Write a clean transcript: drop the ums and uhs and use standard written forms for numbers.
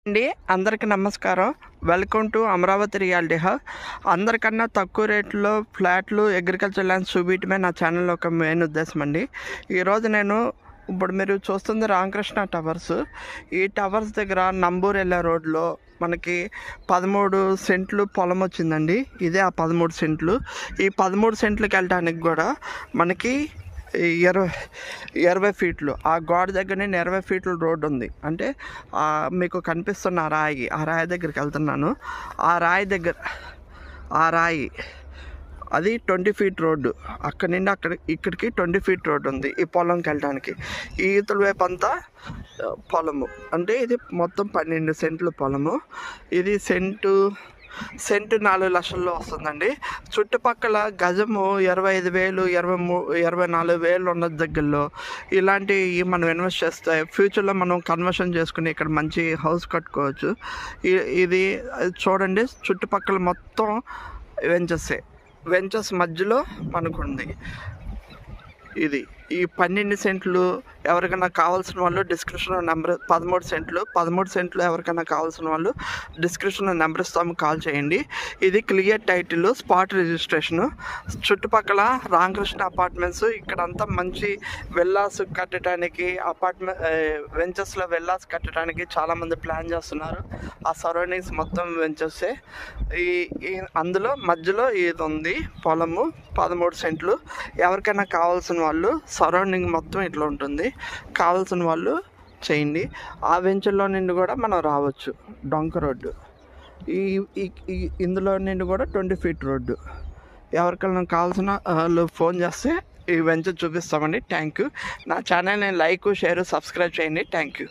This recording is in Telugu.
అండి అందరికీ నమస్కారం. Welcome to Amaravati reality hub. అందరికన్నా తక్కువ రేట్లో ఫ్లాట్లు, అగ్రికల్చర్ ల్యాండ్స్ చూపించడమే నా ఛానల్ ఒక మెయిన్ ఉద్దేశం అండి. ఈరోజు నేను ఇప్పుడు మీరు చూస్తుంది రామకృష్ణ టవర్స్. ఈ టవర్స్ దగ్గర నంబూరు వెళ్ళే రోడ్లో మనకి 13 సెంట్లు పొలం వచ్చిందండి. ఇదే ఆ 13 సెంట్లు. ఈ 13 సెంట్లకి వెళ్ళడానికి కూడా మనకి 20 ఫీట్లు ఆ గోడ దగ్గర నేను 20 ఫీట్ల రోడ్డు ఉంది. అంటే మీకు కనిపిస్తున్న ఆ రాయి దగ్గరికి వెళ్తున్నాను. ఆ రాయి అది 20 ఫీట్ రోడ్డు. అక్కడి నుండి ఇక్కడికి 20 ఫీట్ రోడ్డు ఉంది ఈ పొలంకి వెళ్ళడానికి. ఈ ఇతల వైపు అంతా పొలము. అంటే ఇది మొత్తం 12 సెంట్లు పొలము. ఇది సెంటు 4 లక్షల్లో వస్తుందండి. చుట్టుపక్కల గజము 25,000, 24,000 ఉన్న దగ్గరలో ఇలాంటివి మనం ఇన్వెస్ట్ చేస్తే ఫ్యూచర్లో మనం కన్వర్షన్ చేసుకుని ఇక్కడ మంచి హౌస్ కట్టుకోవచ్చు. ఇది చూడండి, చుట్టుపక్కల మొత్తం వెంచర్స్ మధ్యలో మనకుంది. ఇది ఈ 12 సెంట్లు ఎవరికైనా కావాల్సిన వాళ్ళు డిస్క్రిప్షన్లో నెంబర్ 13 సెంట్లు ఎవరికైనా కావాల్సిన వాళ్ళు డిస్క్రిప్షన్లో నెంబర్ ఇస్తాము, కాల్ చేయండి. ఇది క్లియర్ టైటిల్, స్పాట్ రిజిస్ట్రేషను. చుట్టుపక్కల రామకృష్ణ అపార్ట్మెంట్స్. ఇక్కడంతా మంచి విల్లాస్ కట్టడానికి, వెంచర్స్లో విల్లాస్ కట్టడానికి చాలామంది ప్లాన్ చేస్తున్నారు. ఆ సరౌండింగ్స్ మొత్తం వెంచర్సే. అందులో మధ్యలో ఇది ఉంది పొలము, 13 సెంట్లు. ఎవరికైనా కావాల్సిన వాళ్ళు సరౌండింగ్ మొత్తం ఇట్లా ఉంటుంది, కావాల్సిన వాళ్ళు చేయండి. ఆ వెంచర్లో నుండి కూడా మనం రావచ్చు. డొంక రోడ్డు ఇందులో నుండి కూడా 20 ఫీట్ రోడ్డు. ఎవరికైనా కావాల్సిన వాళ్ళు ఫోన్ చేస్తే ఈ వెంచర్ చూపిస్తామండి. Thank you. నా ఛానల్ని లైక్, షేర్, సబ్స్క్రైబ్ చేయండి. Thank you.